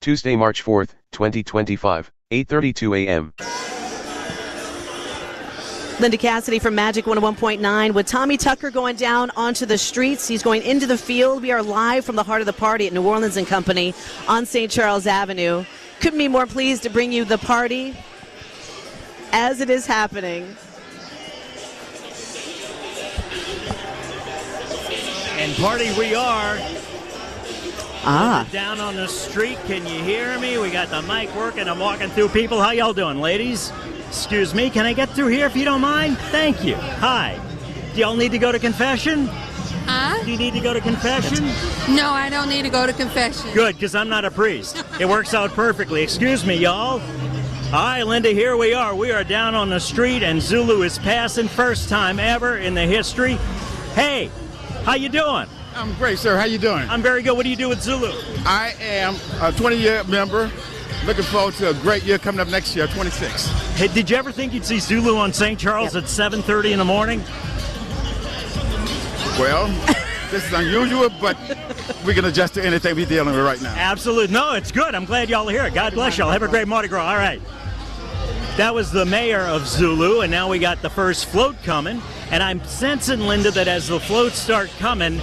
Tuesday, March 4th, 2025, 8:32 a.m. Linda Cassidy from Magic 101.9 with Tommy Tucker going down onto the streets. He's going into the field. We are live from the heart of the party at New Orleans & Company on St. Charles Avenue. Couldn't be more pleased to bring you the party as it is happening. And party we are. Down on the street. Can you hear me? We got the mic working. I'm walking through people. How y'all doing, ladies? Excuse me. Can I get through here if you don't mind? Thank you. Hi. Do y'all need to go to confession? Huh? Do you need to go to confession? No, I don't need to go to confession. Good, because I'm not a priest. It works out perfectly. Excuse me, y'all. Hi, Linda, here we are. We are down on the street, and Zulu is passing. First time ever in the history. Hey, how you doing? I'm great, sir. How you doing? I'm very good. What do you do with Zulu? I am a 20-year member. Looking forward to a great year coming up next year, 26. Hey, did you ever think you'd see Zulu on St. Charles at 7:30 in the morning? Well, this is unusual, but we can adjust to anything we're dealing with right now. Absolutely. No, it's good. I'm glad y'all are here. God bless y'all. Have a great Mardi Gras. All right. That was the mayor of Zulu, and now we got the first float coming. And I'm sensing, Linda, that as the floats start coming,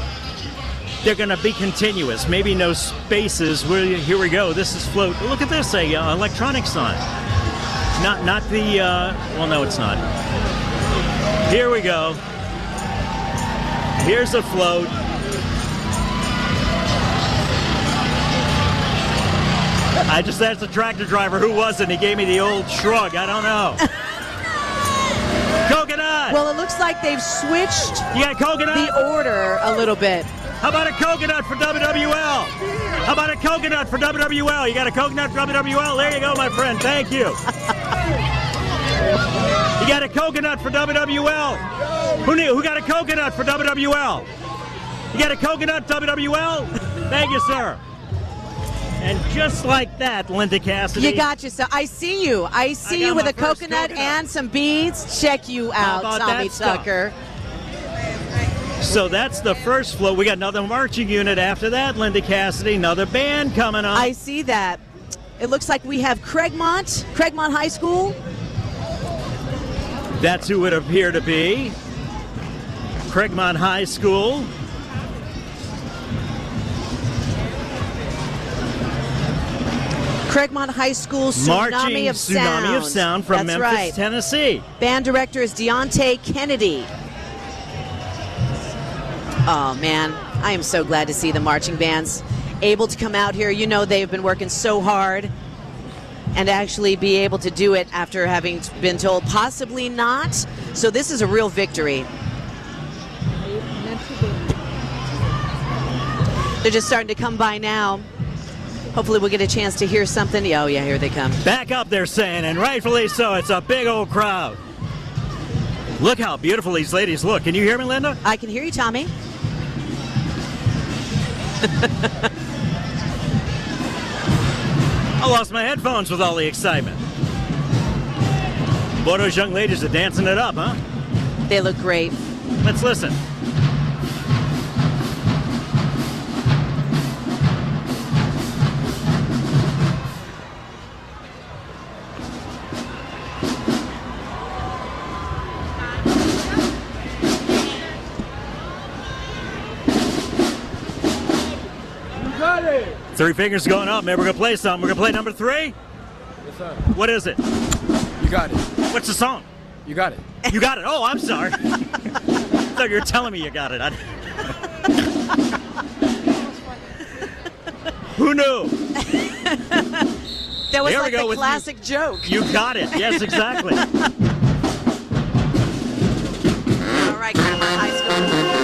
they're going to be continuous. Maybe no spaces. Here we go. This is float. Look at this, a electronic sign. Not the. Well, no, it's not. Here we go. Here's a float. I just asked the tractor driver who was it. He gave me the old shrug. I don't know. Coconut. Well, it looks like they've switched You got coconut? the order a little bit. How about a coconut for WWL? How about a coconut for WWL? You got a coconut for WWL? There you go, my friend. Thank you. You got a coconut for WWL? Who got a coconut for WWL? You got a coconut, WWL? Thank you, sir. And just like that, Linda Cassidy. You got you. So I see you. I see you with a coconut and some beads. Check you out, Tommy Tucker. So that's the first float. We got another marching unit after that, Linda Cassidy. Another band coming up. I see that. It looks like we have Craigmont High School. That's who it appeared to be. Craigmont High School. Craigmont High School, Tsunami of Sound. Tsunami of Sound from That's Memphis, right. Tennessee. Band director is Deontay Kennedy. Oh, man, I am so glad to see the marching bands able to come out here. You know they've been working so hard, and actually be able to do it after having been told possibly not. So this is a real victory. They're just starting to come by now. Hopefully we'll get a chance to hear something. Oh, yeah, here they come. Back up, they're saying, and rightfully so. It's a big old crowd. Look how beautiful these ladies look. Can you hear me, Linda? I can hear you, Tommy. I lost my headphones with all the excitement. Boy, those young ladies are dancing it up, huh? They look great. Let's listen. Three fingers going up. Maybe we're going to play something. We're going to play number 3? Yes, sir. What is it? You got it. What's the song? You got it. You got it. Oh, I'm sorry. I thought you were telling me you got it. Who knew? That was Here like we go the with classic joke. You got it. Yes, exactly. All right, Craigmont High School.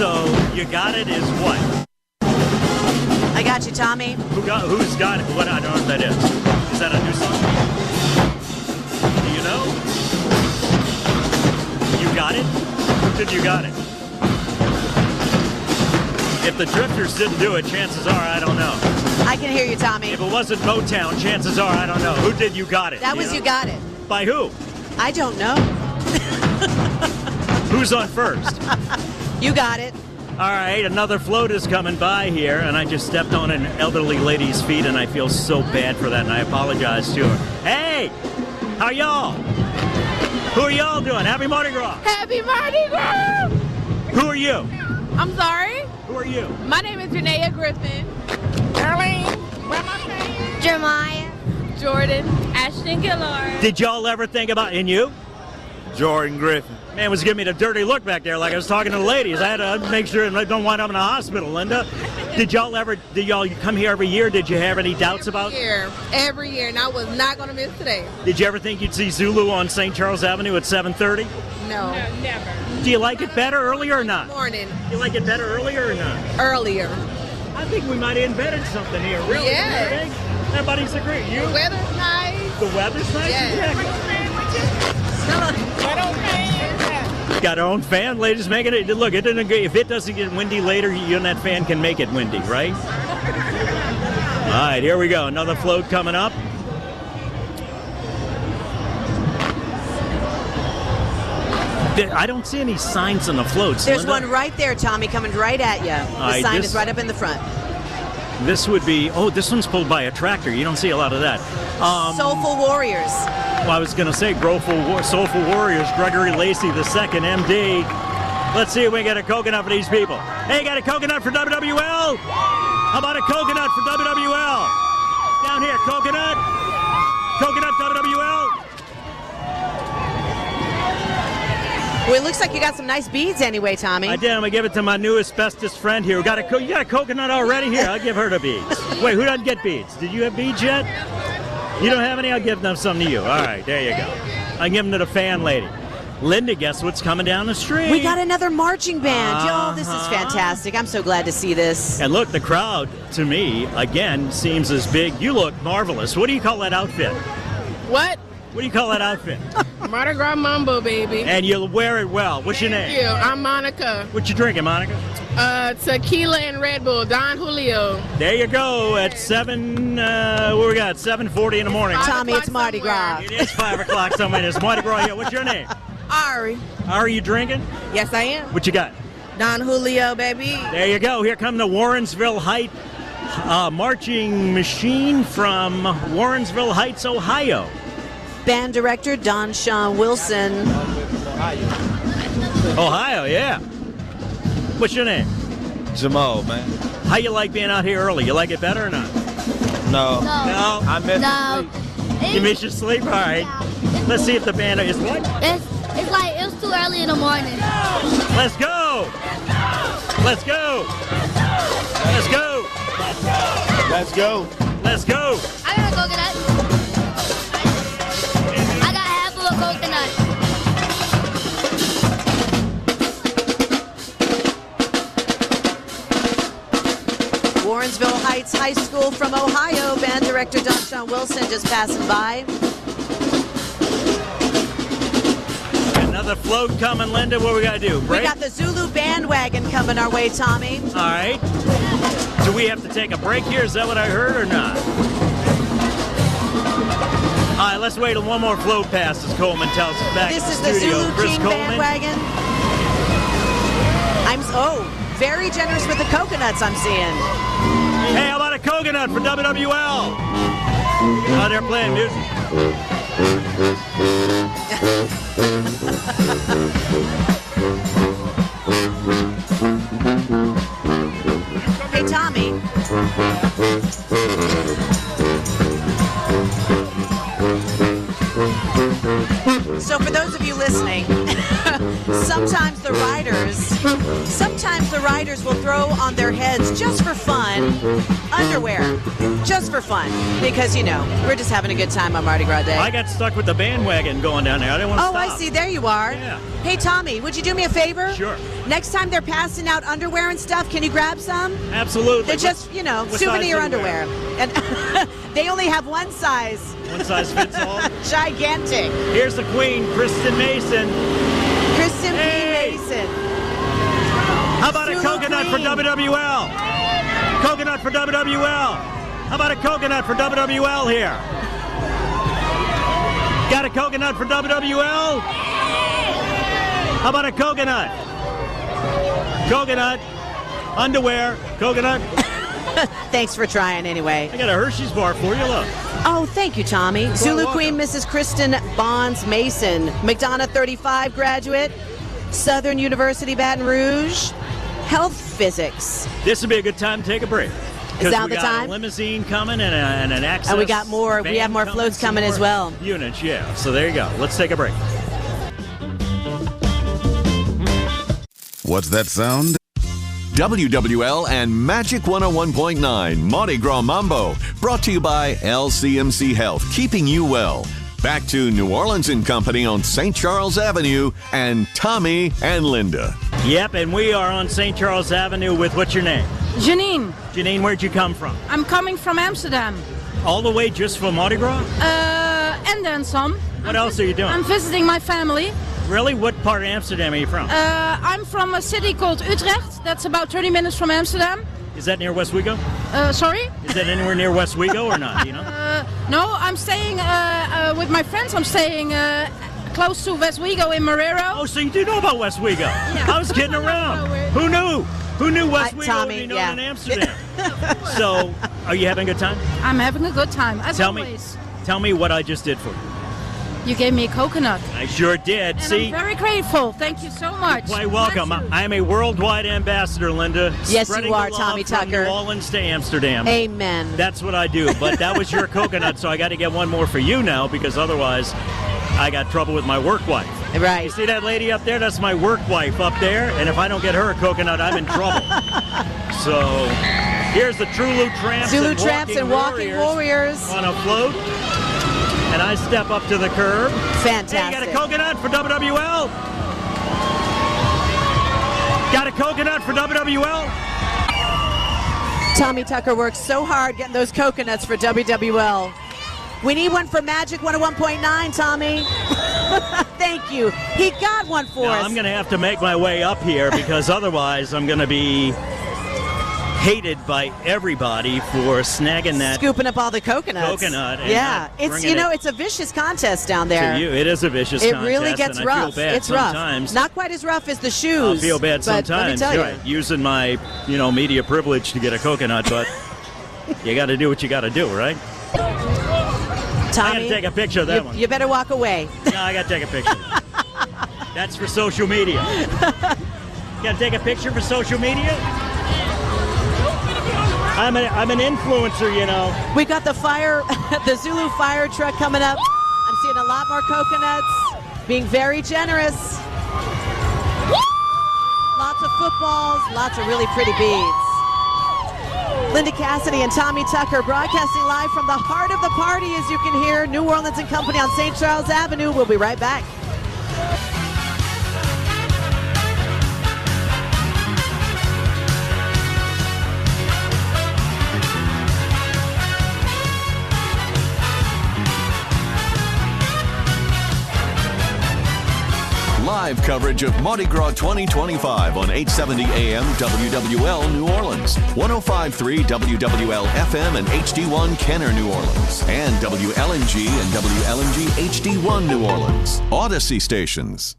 So you got it is what? I got you, Tommy. Who's got it? What? I don't know what that is. Is that a new song? got it? Who said you got it? If the Drifters didn't do it, chances are, I don't know. I can hear you, Tommy. If it wasn't Motown, chances are, I don't know. Who did You Got It? That was You Got It. By who? I don't know. Who's on first? You got it. All right, another float is coming by here, and I just stepped on an elderly lady's feet, and I feel so bad for that, and I apologize to her. Hey, how y'all? Who are y'all doing? Happy Mardi Gras. Happy Mardi Gras! Who are you? I'm sorry. Who are you? My name is Janaea Griffin. Darlene. Where my friends? Jeremiah. Jordan. Ashton Gillard. Did y'all ever think about, and you? Jordan Griffin. Man was giving me the dirty look back there like I was talking to the ladies. I had to make sure I don't wind up in a hospital, Linda. Did y'all come here every year? Did you have any doubts about it? Every year, and I was not going to miss today. Did you ever think you'd see Zulu on St. Charles Avenue at 7:30? No, never. Do you like it better earlier or not? Morning. You like it better earlier or not? Earlier. I think we might have invented something here. Really? Yeah. Everybody's agreeing. You? The weather's nice. The weather's nice? Yeah. Got our own fan, ladies, making it. Look, it didn't. If it doesn't get windy later, you and that fan can make it windy, right? All right, here we go. Another float coming up. I don't see any signs on the floats. There's Linda. one right there, Tommy, coming right at you. The sign is right up in the front. This would be. Oh, this one's pulled by a tractor. You don't see a lot of that. Soulful Warriors. Well, I was going to say Soulful Warriors, Gregory Lacey II, MD. Let's see if we get a coconut for these people. Hey, got a coconut for WWL? How about a coconut for WWL? Down here, coconut. Coconut WWL. Well, it looks like you got some nice beads anyway, Tommy. I did. I'm going to give it to my newest, bestest friend here. You got a coconut already? Here, I'll give her the beads. Wait, who doesn't get beads? Did you have beads yet? You don't have any? I'll give them some to you. All right, there you go. I'll give them to the fan lady. Linda, guess what's coming down the street? We got another marching band. Yo, this is fantastic. I'm so glad to see this. And look, the crowd, to me, again, seems as big. You look marvelous. What do you call that outfit? What? What do you call that outfit? Mardi Gras Mambo, baby. And you'll wear it well. What's your name? Thank you. I'm Monica. What you drinking, Monica? Tequila and Red Bull. Don Julio. There you go. At 7:40 in the morning. Tommy, it's Mardi Gras. It is 5 o'clock somewhere. It's Mardi Gras here. What's your name? Ari. Are you drinking? Yes, I am. What you got? Don Julio, baby. There you go. Here come the Warrensville Heights marching machine from Warrensville Heights, Ohio. Band director Don Sean Wilson. Ohio, yeah. What's your name? Jamal, man. How you like being out here early? You like it better or not? No. No. I miss sleep. You miss your sleep? All right. Let's see if the band is what? It's like it's too early in the morning. Let's go. Let's go. Let's go. Let's go. Let's go. I got a coconut. I got half of a coconut. Warrensville Heights High School from Ohio. Band director Don Sean Wilson just passing by. Another float coming, Linda. What we got to do? Break? We got the Zulu bandwagon coming our way, Tommy. All right. Do we have to take a break here? Is that what I heard or not? All right, let's wait till one more float passes, Coleman tells us back This in is the the studio. Zulu Chris King Coleman. bandwagon. Very generous with the coconuts I'm seeing. Hey, how about a coconut for WWL? Oh, they're playing music. Hey, Tommy. So for those of you listening, sometimes the riders will throw on their heads just for fun underwear, just for fun, because we're just having a good time on Mardi Gras Day. I got stuck with the bandwagon going down there. I didn't want to stop. I see. There you are. Yeah. Hey, Tommy, would you do me a favor? Sure. Next time they're passing out underwear and stuff, can you grab some? Absolutely. They're just, souvenir underwear. And they only have one size. One size fits all. Gigantic. Here's the queen, Kristen Mason. Kristen, How about a coconut for WWL? Coconut for WWL. How about a coconut for WWL here? Got a coconut for WWL? How about a coconut? Coconut. Underwear. Coconut. Thanks for trying anyway. I got a Hershey's bar for you, look. Oh, thank you, Tommy. Zulu welcome. Queen Mrs. Kristen Bonds Mason, McDonough 35 graduate, Southern University Baton Rouge, health physics. This would be a good time to take a break. Is that we the got time? a limousine coming and an access. And we got more. We van have more coming, floats some coming as more well. Units, yeah. So there you go. Let's take a break. What's that sound? WWL and Magic 101.9 Mardi Gras Mambo, brought to you by LCMC Health, keeping you well. Back to New Orleans and Company on St. Charles Avenue and Tommy and Linda. Yep, and we are on St. Charles Avenue with, what's your name? Janine, Janine, where'd you come from? I'm coming from Amsterdam. All the way just for Mardi Gras? And then some. What else are you doing? I'm visiting my family. Really? What part of Amsterdam are you from? I'm from a city called Utrecht. That's about 30 minutes from Amsterdam. Is that near Westwego? Sorry? Is that anywhere near Westwego or not? You know? No, I'm staying with my friends. I'm staying close to Westwego in Marrero. Oh, so you do know about Westwego? Yeah. I was kidding around. Who knew? Who knew Westwego Tommy, would be known yeah. in Amsterdam? So, are you having a good time? I'm having a good time, as Tell always. Tell me what I just did for you. You gave me a coconut. I sure did. And See? I'm very grateful. Thank you so much. Quite welcome. Thank you. I am a worldwide ambassador, Linda. Yes, Spreading you are, the love Tommy from Tucker. New Orleans to Amsterdam. Amen. That's what I do. But that was your coconut, so I got to get one more for you now, because otherwise I got trouble with my work wife. Right. You see that lady up there? That's my work wife up there. And if I don't get her a coconut, I'm in trouble. So here's the Zulu Tramps Zulu Tramps and Walking Warriors. on a float. And I step up to the curb. Fantastic. Hey, you got a coconut for WWL? Got a coconut for WWL? Tommy Tucker works so hard getting those coconuts for WWL. We need one for Magic 101.9, Tommy. Thank you. He got one for Now, us. I'm going to have to make my way up here, because otherwise I'm going to be hated by everybody for snagging that Scooping up all the coconuts. coconut. And Yeah, not it's bringing it it's a vicious contest down there. to you. It is a vicious It contest. really gets and I rough. feel bad It's rough. sometimes. Not quite as rough as the shoes. I feel bad but let me sometimes. tell you. Right, using my media privilege to get a coconut, but you got to do what you got to do, right? I got Tommy, to take a picture of that one. you better walk away. No, I got to take a picture. That's for social media. Got to take a picture for social media? I'm an influencer, you know. We got the the Zulu fire truck coming up. I'm seeing a lot more coconuts, being very generous. Lots of footballs, lots of really pretty beads. Linda Cassidy and Tommy Tucker broadcasting live from the heart of the party, as you can hear, New Orleans and Company on St. Charles Avenue. We'll be right back. Live coverage of Mardi Gras 2025 on 870 AM WWL New Orleans, 105.3 WWL FM and HD1 Kenner New Orleans, and WLNG and WLNG HD1 New Orleans. Odyssey stations.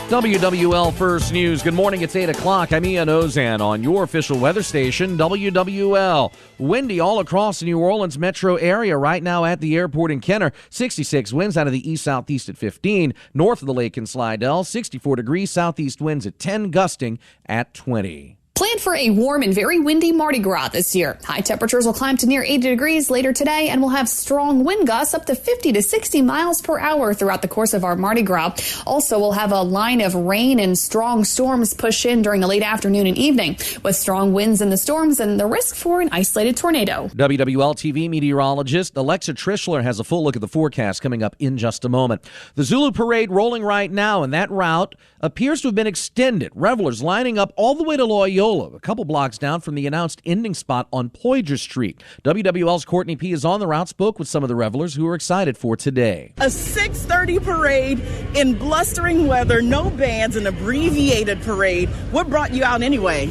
WWL First News. Good morning. It's 8 o'clock. I'm Ian Ozan on your official weather station, WWL. Windy all across the New Orleans metro area right now at the airport in Kenner. 66 winds out of the east-southeast at 15. North of the lake in Slidell, 64 degrees southeast winds at 10, gusting at 20. Plan for a warm and very windy Mardi Gras this year. High temperatures will climb to near 80 degrees later today, and we'll have strong wind gusts up to 50 to 60 miles per hour throughout the course of our Mardi Gras. Also, we'll have a line of rain and strong storms push in during the late afternoon and evening, with strong winds in the storms and the risk for an isolated tornado. WWL TV meteorologist Alexa Trischler has a full look at the forecast coming up in just a moment. The Zulu Parade rolling right now, and that route appears to have been extended. Revelers lining up all the way to Loyola Osceola, a couple blocks down from the announced ending spot on Poydras Street. WWL's Courtney P. is on the route, spoke with some of the revelers who are excited for today. A 6:30 parade in blustering weather, no bands, an abbreviated parade. What brought you out anyway?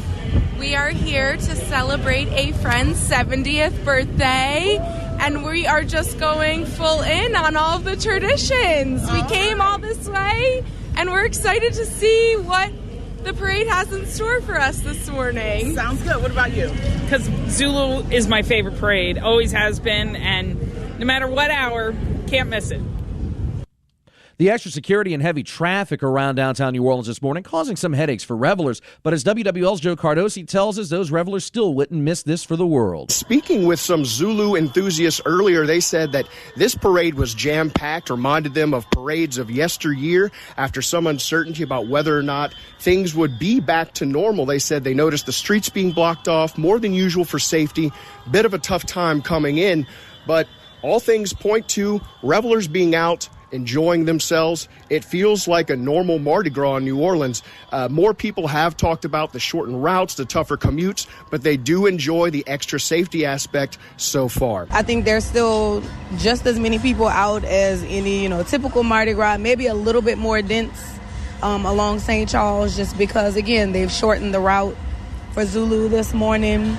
We are here to celebrate a friend's 70th birthday, and we are just going full in on all of the traditions. We came all this way, and we're excited to see what the parade has in store for us this morning. Sounds good. What about you? Because Zulu is my favorite parade, always has been, and no matter what hour, can't miss it. The extra security and heavy traffic around downtown New Orleans this morning causing some headaches for revelers. But as WWL's Joe Cardosi tells us, those revelers still wouldn't miss this for the world. Speaking with some Zulu enthusiasts earlier, they said that this parade was jam-packed, reminded them of parades of yesteryear. After some uncertainty about whether or not things would be back to normal, they said they noticed the streets being blocked off more than usual for safety. Bit of a tough time coming in, but all things point to revelers being out, enjoying themselves. It feels like a normal Mardi Gras in New Orleans. More people have talked about the shortened routes, the tougher commutes, but they do enjoy the extra safety aspect so far. I think there's still just as many people out as any, typical Mardi Gras, maybe a little bit more dense along St. Charles, just because, again, they've shortened the route for Zulu this morning.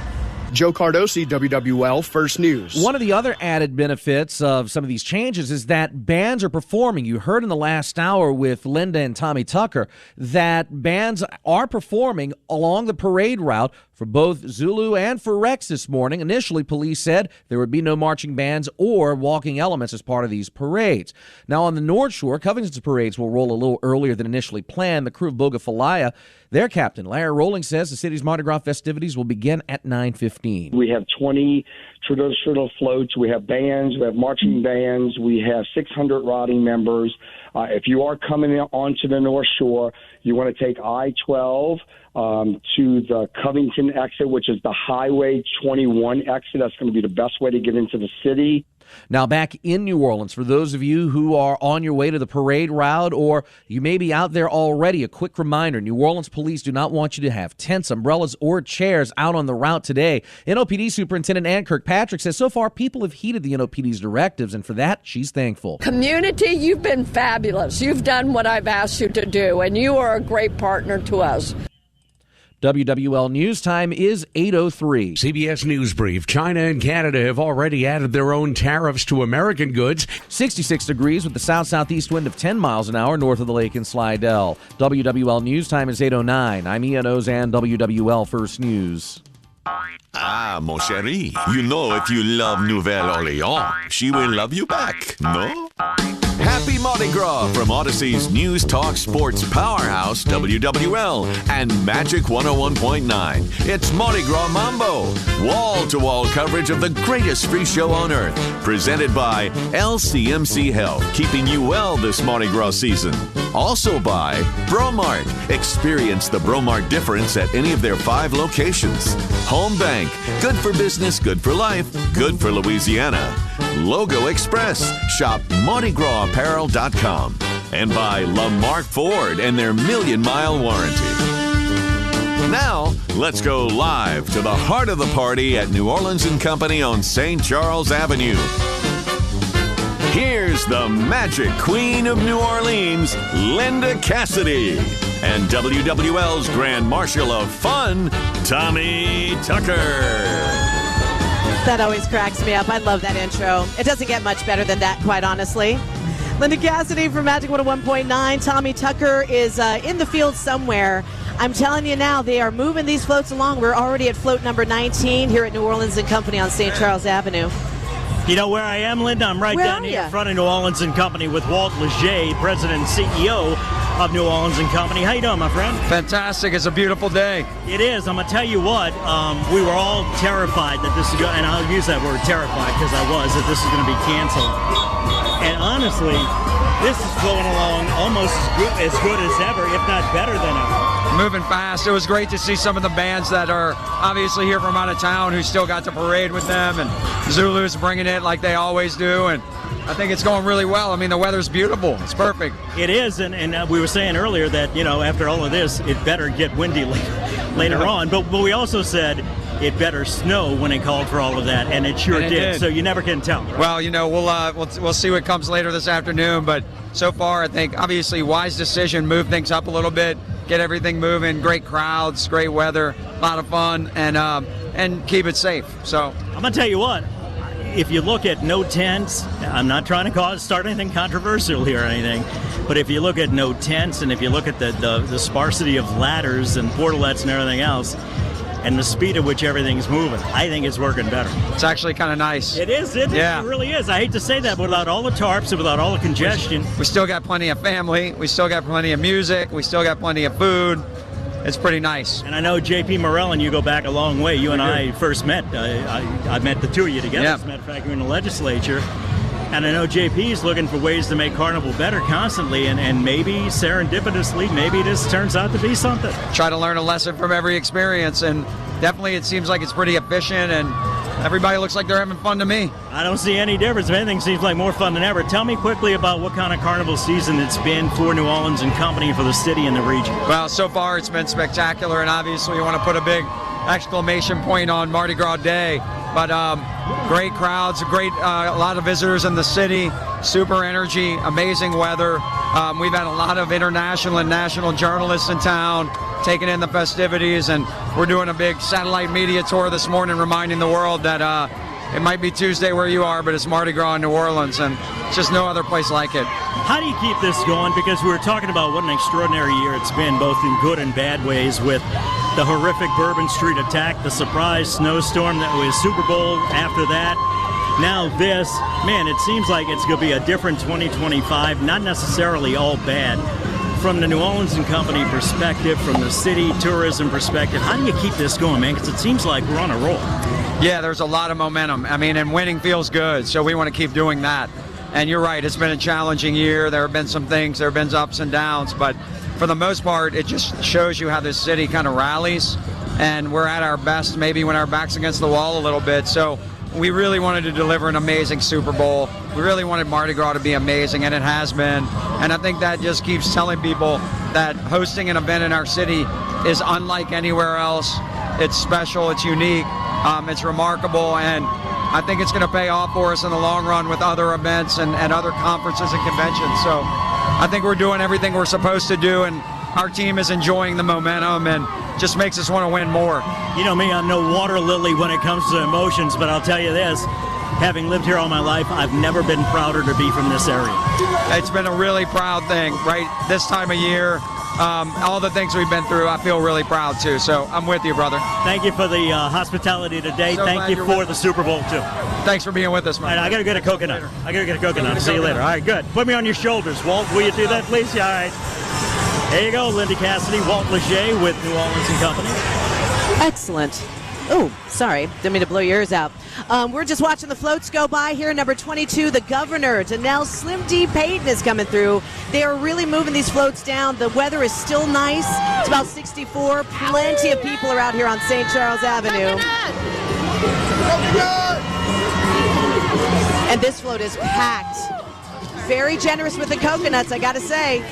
Joe Cardosi, WWL First News. One of the other added benefits of some of these changes is that bands are performing. You heard in the last hour with Linda and Tommy Tucker that bands are performing along the parade route for both Zulu and for Rex this morning. Initially, police said there would be no marching bands or walking elements as part of these parades. Now, on the North Shore, Covington's parades will roll a little earlier than initially planned. The crew of Bogafalaya, their captain, Larry Rowling, says the city's Mardi Gras festivities will begin at 9:15. We have 20 traditional floats. We have bands. We have marching bands. We have 600 riding members. If you are coming onto the North Shore, you want to take I-12 to the Covington exit, which is the Highway 21 exit. That's going to be the best way to get into the city. Now, back in New Orleans, for those of you who are on your way to the parade route or you may be out there already, a quick reminder, New Orleans police do not want you to have tents, umbrellas, or chairs out on the route today. NOPD Superintendent Ann Kirkpatrick says so far people have heeded the NOPD's directives, and for that, she's thankful. Community, you've been fabulous. You've done what I've asked you to do, and you are a great partner to us. WWL News time is 8:03. CBS News Brief. China and Canada have already added their own tariffs to American goods. 66 degrees with the south-southeast wind of 10 miles an hour north of the lake in Slidell. WWL News time is 8:09. I'm Ian Ozan, WWL First News. Ah, mon chéri. You know if you love Nouvelle Orléans, she will love you back, no? Happy Mardi Gras from Odyssey's News Talk Sports Powerhouse, WWL, and Magic 101.9. It's Mardi Gras Mambo, wall-to-wall coverage of the greatest free show on earth. Presented by LCMC Health, keeping you well this Mardi Gras season. Also by Bromart. Experience the Bromart difference at any of their 5 locations. Home Bank, good for business, good for life, good for Louisiana. Logo Express, shop MardiGrasApparel.com. And by Lamarck Ford and their 1,000,000-mile warranty. Now, let's go live to the heart of the party at New Orleans & Company on St. Charles Avenue. Here's the Magic Queen of New Orleans, Linda Cassidy, and WWL's Grand Marshal of Fun, Tommy Tucker. That always cracks me up. I love that intro. It doesn't get much better than that, quite honestly. Linda Cassidy from Magic 101.9. Tommy Tucker is in the field somewhere. I'm telling you now, they are moving these floats along. We're already at float number 19 here at New Orleans & Company on St. Charles Avenue. You know where I am, Linda? I'm right down here in front of New Orleans & Company with Walt Leger, President and CEO of New Orleans & Company. How you doing, my friend? Fantastic. It's a beautiful day. It is. I'm going to tell you what, we were all terrified that this is going to, and I'll use that word terrified because I was, that this is going to be canceled. And honestly, this is going along almost as good as ever, if not better than ever. Moving fast. It was great to see some of the bands that are obviously here from out of town who still got to parade with them, and Zulu's bringing it like they always do, and I think it's going really well. I mean, the weather's beautiful. It's perfect. It is, and we were saying earlier that, you know, after all of this, it better get windy later on. But we also said it better snow when it called for all of that, and it sure did. So you never can tell. Right? Well, we'll see what comes later this afternoon. But so far, I think obviously wise decision, move things up a little bit, get everything moving. Great crowds, great weather, a lot of fun, and keep it safe. So I'm gonna tell you what. If you look at no tents, I'm not trying to start anything controversial here or anything, but if you look at no tents and if you look at the sparsity of ladders and portalettes and everything else, and the speed at which everything's moving, I think it's working better. It's actually kind of nice. It is. It really is. I hate to say that, but without all the tarps and without all the congestion. We still got plenty of family. We still got plenty of music. We still got plenty of food. It's pretty nice. And I know J.P. Morell and you go back a long way. You and I first met. I met the two of you together. As a matter of fact, we were in the legislature. And I know JP's looking for ways to make Carnival better constantly, and maybe serendipitously, maybe this turns out to be something. Try to learn a lesson from every experience, and definitely it seems like it's pretty efficient, and everybody looks like they're having fun to me. I don't see any difference. If anything, seems like more fun than ever. Tell me quickly about what kind of Carnival season it's been for New Orleans and company, for the city and the region. Well, so far it's been spectacular, and obviously you want to put a big exclamation point on Mardi Gras Day. But great crowds, a lot of visitors in the city, super energy, amazing weather. We've had a lot of international and national journalists in town taking in the festivities, and we're doing a big satellite media tour this morning reminding the world that it might be Tuesday where you are, but it's Mardi Gras in New Orleans, and it's just no other place like it. How do you keep this going? Because we were talking about what an extraordinary year it's been, both in good and bad ways, with the horrific Bourbon Street attack, the surprise snowstorm that was Super Bowl after that. Now this, man, it seems like it's going to be a different 2025, not necessarily all bad. From the New Orleans and Company perspective, from the city tourism perspective, how do you keep this going, man? Because it seems like we're on a roll. Yeah, there's a lot of momentum. I mean, and winning feels good, so we want to keep doing that. And you're right, it's been a challenging year. There have been some things, there have been ups and downs, but for the most part, it just shows you how this city kind of rallies, and we're at our best maybe when our back's against the wall a little bit. So we really wanted to deliver an amazing Super Bowl. We really wanted Mardi Gras to be amazing, and it has been. And I think that just keeps telling people that hosting an event in our city is unlike anywhere else. It's special, it's unique, it's remarkable, and I think it's going to pay off for us in the long run with other events and other conferences and conventions. So I think we're doing everything we're supposed to do, and our team is enjoying the momentum and just makes us want to win more. You know me, I'm no water lily when it comes to emotions, but I'll tell you this, having lived here all my life, I've never been prouder to be from this area. It's been a really proud thing, right? This time of year, all the things we've been through, I feel really proud too. So I'm with you, brother. Thank you for the hospitality today. So thank you for the Super Bowl too. Thanks for being with us, man. All right, I got to get a coconut. See you later. All right, good. Put me on your shoulders, Walt. Will you do that, please? Yeah, all right. There you go, Linda Cassidy, Walt Leger with New Orleans and Company. Excellent. Oh, sorry. Didn't mean to blow your ears out. We're just watching the floats go by here. Number 22, the Governor, Danelle Slim D. Payton is coming through. They are really moving these floats down. The weather is still nice. It's about 64. Plenty of people are out here on St. Charles Avenue. And this float is packed. Very generous with the coconuts, I got to say.